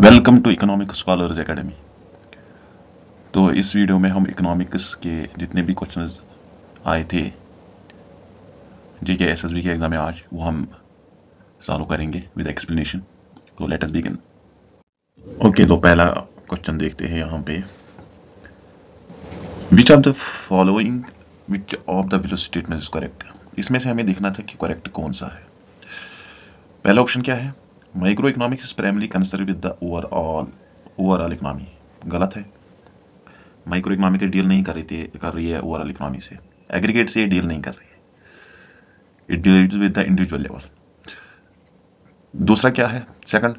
Welcome to economic scholars academy. तो इस video में हम इकोनॉमिक्स के जितने भी क्वेश्चंस आए थे जीके एसएसबी के एग्जाम में आज वो हम सॉल्व करेंगे विद एक्सप्लेनेशन। तो लेट अस बिगिन। ओके, तो पहला क्वेश्चन देखते हैं यहाँ पे। Which of the following which of the below statement is correct. इसमें से हमें देखना था कि करेक्ट कौन सा है। पहला ऑप्शन क्या है, micro economics is primary concern with the overall economy. गलत है। माइक्रो इकोनॉमी के डील नहीं कर रही है ओवरऑल इकोनॉमी से, एग्रीगेट से डील नहीं कर रही है, it deals with the individual level. दूसरा क्या है, सेकंड,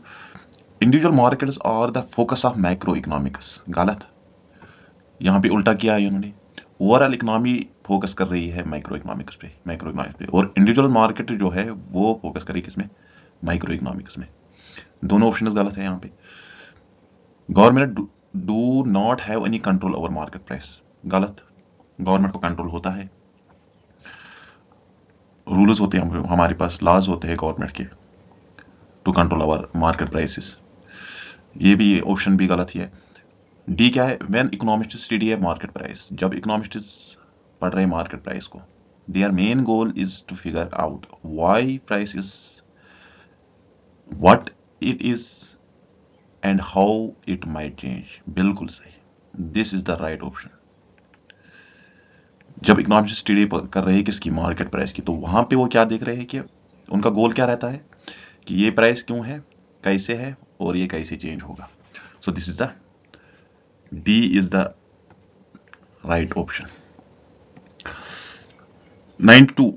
इंडिविजुअल मार्केट्स और the focus of micro economics. गलत। यहाँ पे उल्टा किया है इन्होंने, ओवरऑल इकोनॉमी फोकस कर रही है माइक्रो इकोनॉमिक्स पे, और इंडिविजुअल मार्केट जो है वो फोकस कर रही है किसमें, माइक्रो इकोनॉमिक्स में। दोनों ऑप्शन गलत है यहाँ पे। Government do not have any control over market price. गलत। गवर्नमेंट को कंट्रोल होता है, रूल्स होते हैं हमारे पास, लॉज होते हैं गवर्नमेंट के to control over market prices. ये भी ऑप्शन भी गलत ही है। डी क्या है, व्हेन इकोनॉमिस्ट्स स्टडी है मार्केट प्राइस। जब इकोनॉमिस्ट्स पढ़ रहे हैं मार्केट प्राइस को, their main goal is to figure out why price is what it is and how it might change. बिल्कुल सही, this is the right option. जब economics study कर रहे हैं किसकी, मार्केट प्राइस की, तो वहां पे वो क्या देख रहे हैं कि उनका गोल क्या रहता है कि ये प्राइस क्यों है, कैसे है और ये कैसे चेंज होगा। So this is the D is the right option. 92,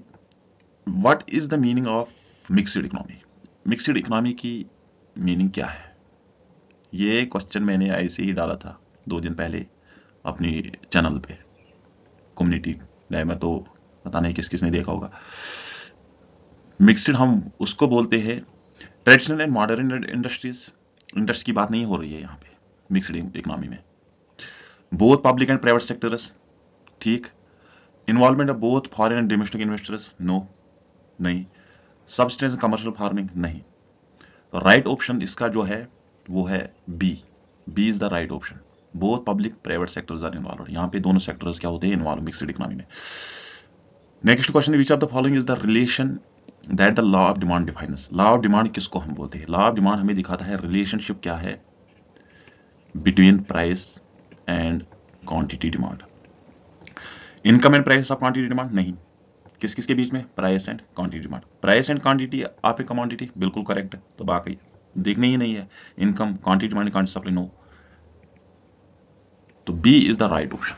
what is the meaning of mixed economy. Mixed economy की मीनिंग क्या है। ये क्वेश्चन मैंने ऐसे ही डाला था 2 दिन पहले अपनी चैनल पे, कम्युनिटी लैब में, तो पता नहीं किस किस ने देखा होगा। मिक्स्ड हम उसको बोलते हैं, traditional and modern industries. Industry की बात नहीं हो रही है यहाँ पे मिक्स्ड इकोनॉमी में। Both public and private sectors, ठीक। Involvement of both foreign and domestic investors, no, नहीं। सब्सटेंस कमर्शियल फार्मिंग, नहीं। तो राइट ऑप्शन इसका जो है वो है B. B is the right option. Both public private sectors are involve. यहाँ पे दोनों सेक्टर्स क्या होते हैं, इन्वॉल्व मिक्स्ड इकोनॉमी में। Next question, which of the following is the relation that the law of demand defines. Law of demand किसको हम बोलते हैं। लॉ ऑफ डिमांड हमें दिखाता है रिलेशनशिप क्या है between price and quantity demand. Income and price of quantity demand, नहीं। किस किस के बीच में, price and quantity demand. Price and quantity आप कमोडिटी, बिल्कुल करेक्ट है। तो बाकी देखने ही नहीं है, income, quantity demand, quantity supply, no. तो B is the right option.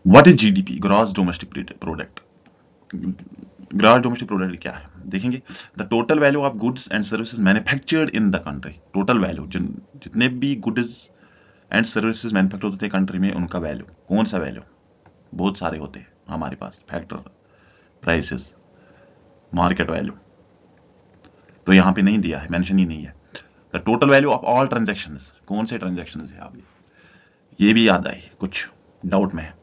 What is GDP, gross domestic product. Gross domestic product क्या है देखेंगे, the total value of goods and services manufactured in the country. Total value, जितने भी goods and services manufacture होते हैं country में, उनका value. कौन सा वैल्यू, बहुत सारे होते हैं हमारे पास, फैक्टर, प्राइसेस, मार्केट वैल्यू। तो यहां पे नहीं दिया है, मेंशन ही नहीं है। The total value of all transactions, कौन से ट्रांजैक्शंस है आप ये भी याद आई, कुछ डाउट में है।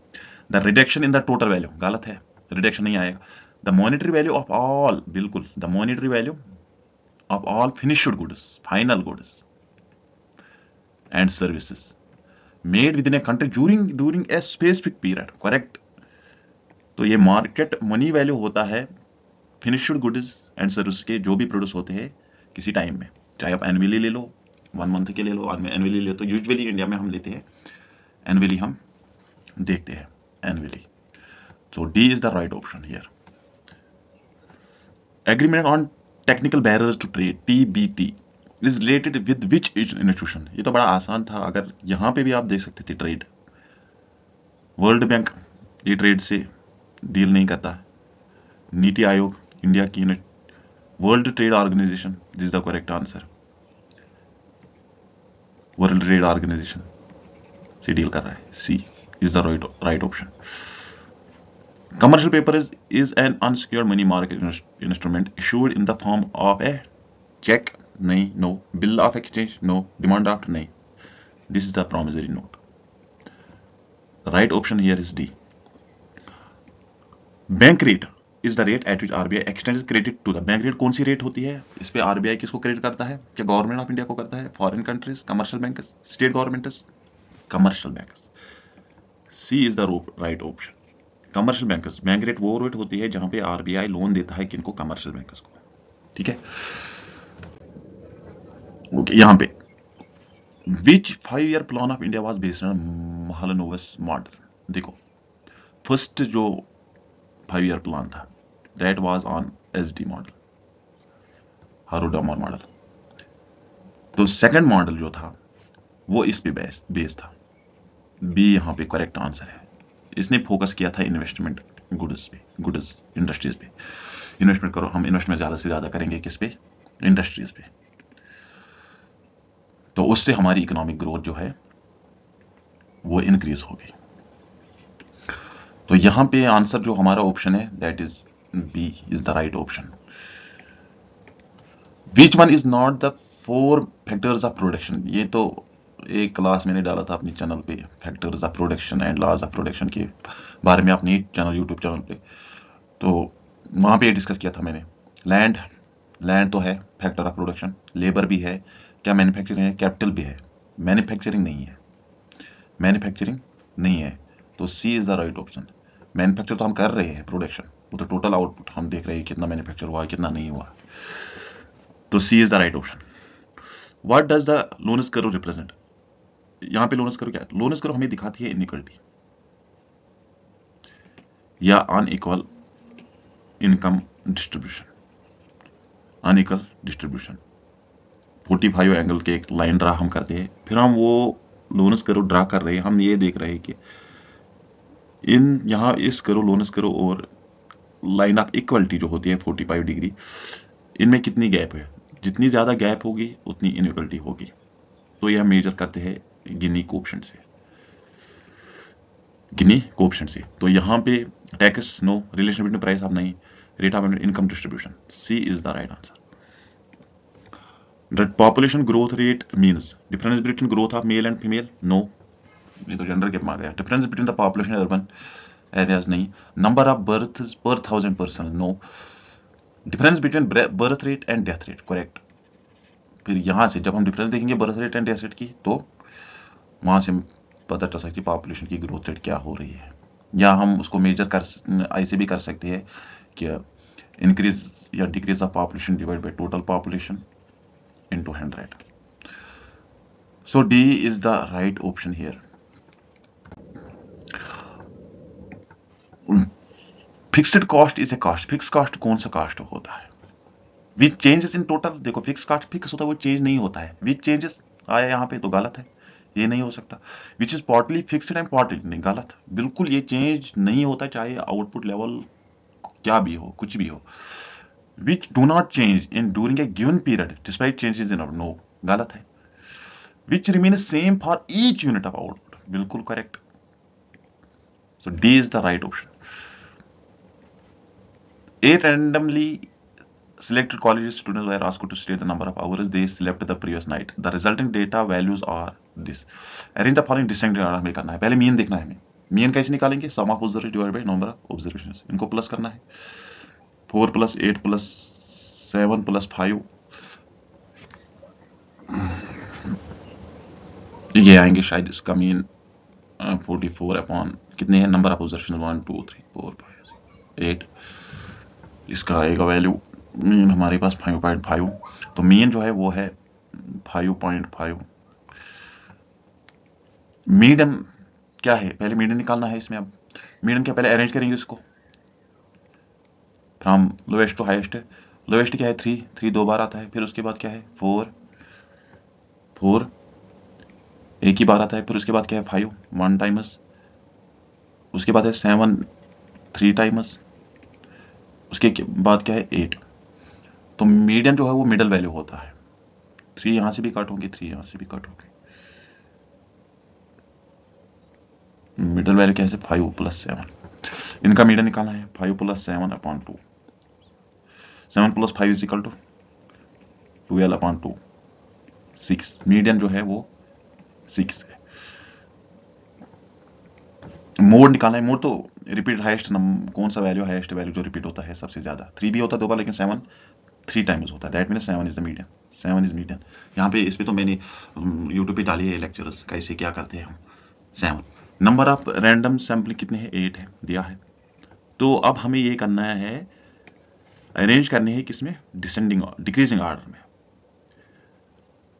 The reduction in the total value, गलत है, रिडक्शन नहीं आएगा। The monetary value of all, बिल्कुल, the monetary value of all finished goods, final goods and services made within a country during a specific period, correct. तो ये market money value होता है finished goods and service के, जो भी produce होते हैं किसी टाइम में, चाहे आप एनुअली ले लो, 1 मंथ के ले लो, एनुअली ले, तो यूजुअली इंडिया में हम लेते हैं एनुअली, हम देखते हैं annually. So D is the right option here. Agreement on technical barriers to trade, TBT, is related with which institution? ये तो बड़ा आसान था, अगर यहाँ पे भी आप देख सकते थे ट्रेड। वर्ल्ड बैंक ये ट्रेड से डील नहीं करता है। नीति आयोग, इंडिया की unit, World Trade Organization, this is the correct answer. World Trade Organization से डील कर रहा है, C is the right option. Commercial paper is an unsecured money market instrument issued in the form of a check, nahi, no. Bill of exchange, no. Demand draft, nahi. This is the promissory note. The right option here is D. Bank rate is the rate at which RBI extends credit to the bank rate. कौन सी rate होती है इस पे RBI किसको credit करता है? क्या गवर्नमेंट ऑफ इंडिया को करता है, foreign countries, commercial banks, state governments, commercial banks. C is the right option. Commercial bankers, bank rate वो रेट होती है जहां पे आरबीआई लोन देता है किनको? कमर्शियल बैंकर्स को। ठीक है, ओके। यहां पे which 5 year plan of India was based on Mahalanobis model. देखो, फर्स्ट जो 5 ईयर प्लान था that was on SD model, Harrod Domar model. तो सेकंड मॉडल जो था वो इस पे बेस था। बी यहां पे करेक्ट आंसर है। इसने फोकस किया था इन्वेस्टमेंट गुड्स पे, गुड्स इंडस्ट्रीज पे। इन्वेस्टमेंट करो, हम इन्वेस्टमेंट ज्यादा से ज्यादा करेंगे किस पे? इंडस्ट्रीज पे। तो उससे हमारी इकोनॉमिक ग्रोथ जो है वो इंक्रीज होगी। तो यहां पे आंसर जो हमारा ऑप्शन है that is B is the right option. Which one is not the 4 factors of production. ये तो एक क्लास मैंने डाला था अपने चैनल पे, factors of production and laws of production के बारे में, अपने चैनल यूट्यूब चैनल पे। तो वहां पे डिस्कस किया था मैंने। लैंड तो है फैक्टर ऑफ प्रोडक्शन, लेबर भी है, क्या मैन्युफैक्चरिंग है, कैपिटल भी है। मैन्युफैक्चरिंग नहीं है, मैन्युफैक्चरिंग नहीं है। तो C is the right option. Manufacture तो हम कर रहे हैं, प्रोडक्शन वो तो टोटल आउटपुट हम देख रहे हैं कितना मैन्युफैक्चर हुआ कितना नहीं हुआ। तो C is the right option. What does the Lorenz curve represent. यहां पे लोनस कर्व क्या है? लोनस कर्व हमें दिखाती है इनइक्वालिटी या unequal income distribution, unequal distribution. 45 angle के एक लाइन ड्रा हम करते हैं, फिर हम वो लोनस कर्व ड्रा कर रहे हैं, हम ये देख रहे हैं कि इन यहां इस कर्व, लोनस कर्व और लाइन ऑफ इक्वलिटी जो होती है 45 डिग्री, इनमें कितनी गैप है? जितनी ज्यादा गैप होगी उतनी इनइक्वलिटी होगी। तो यह मेजर करते हैं गिनी कोएफिशिएंट से, गिनी कोएफिशिएंट से। तो यहां पे tax no, relation between price of नहीं, rate of income distribution. C is the right answer. The population growth rate means difference between growth of male and female. No, ये तो जेंडर गैप आ गया। Difference between the population urban areas नहीं। Number of births per 1000 person. No. Difference between birth rate and death rate. Correct. फिर यहां से जब हम डिफरेंस देखेंगे birth rate and death rate की, तो वहां से पता चल सकती है पॉपुलेशन की ग्रोथ रेट क्या हो रही है। या हम उसको मेजर कर ऐसे भी कर सकते हैं कि इंक्रीज या decrease of population divide by total population into 100। So D is the right option here. Fixed cost is a cost. Fix cost कौन सा कॉस्ट होता है? विच चेंजेस इन टोटल। देखो, फिक्स कॉस्ट फिक्स होता है, वो चेंज नहीं होता है। विच चेंजेस आया यहाँ पे तो गलत है, ये नहीं हो सकता। Which is partly fixed and partly नहीं, गलत। बिल्कुल ये चेंज नहीं होता, चाहे आउटपुट लेवल क्या भी हो, कुछ भी हो। Which do not change in during a given period despite changes in output. No, गलत है। Which remain same for each unit of output. बिल्कुल correct. So D is the right option. A randomly selected college students were asked to state the number of hours they slept the previous night. The resulting data values are this. Arrange the following descending order में करना है। पहले mean देखना है हमें। Mean कैसे निकालेंगे? Sum of observation divide by number of observations. इनको प्लस करना है। 4 + 8 + 7 + 5 ये आएंगे शायद। इसका मीन 44 अपॉन कितने हैं नंबर ऑफ ऑब्जर्वेशन? 1 2 3 4 5 8। इसका आएगा वैल्यू मीन हमारे पास 5.5। तो मीन जो है वो है 5.5। मीडियम क्या है? पहले मीडियम निकालना है इसमें। अब मीडियम क्या, पहले अरेंज करेंगे इसको from lowest to highest. Lowest क्या है? 3 2 बार आता है। फिर उसके बाद क्या है? 4 एक ही बार आता है। फिर उसके बाद क्या है? 5 1 टाइम्स। उसके बाद है 7 3 टाइम्स। उसके बाद क्या है? 8। तो मीडियन जो है वो मिडल वैल्यू होता है। 3 यहां से भी कट होंगे, 3 यहां से भी कट होंगे। मिडल वैल्यू कैसे? 5 + 7। इनका मीडियन निकालना है। 5 + 7/2। 7 + 5 = 12/2। 6। मीडियन जो है वो 6 है। मोड निकालना है। मोड तो रिपीट हाईएस्ट कौन सा वैल्यू, हाईएस्ट वैल्यू जो रिपीट होता है सबसे ज्यादा, 3 भी होता है 2 बार, लेकिन 7 3 टाइम्स होता है, that mean 7 is the median, 7 is median. यहाँ पे इस पे तो मैंने यूट्यूब पे डाली है लेक्चर्स कैसे क्या करते हैं हम। 7 नंबर ऑफ रैंडम सैम्पलिंग कितने हैं, 8 है, दिया है। तो अब हमें ये करना है, अरेंज करने हैं किसमें, डिसेंडिंग डिक्रीजिंग ऑर्डर में,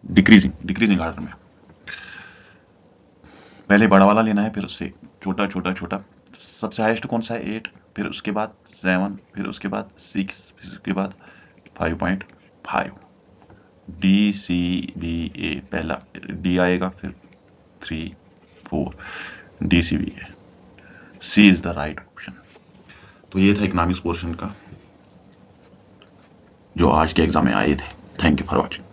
डिक्रीजिंग ऑर्डर में। पहले बड़ा वाला लेना है, फिर उससे छोटा छोटा छोटा। सबसे हाईएस्ट कौन सा है, 8, फिर उसके बाद 7, फिर उसके बाद 6, फिर उसके बाद 5.5। डी सी बी ए, पहला डी आएगा, फिर 3 4, D C B A, C is the right option. तो ये था इकोनॉमिक्स पोर्शन का जो आज के एग्जाम में आए थे। Thank you for watching.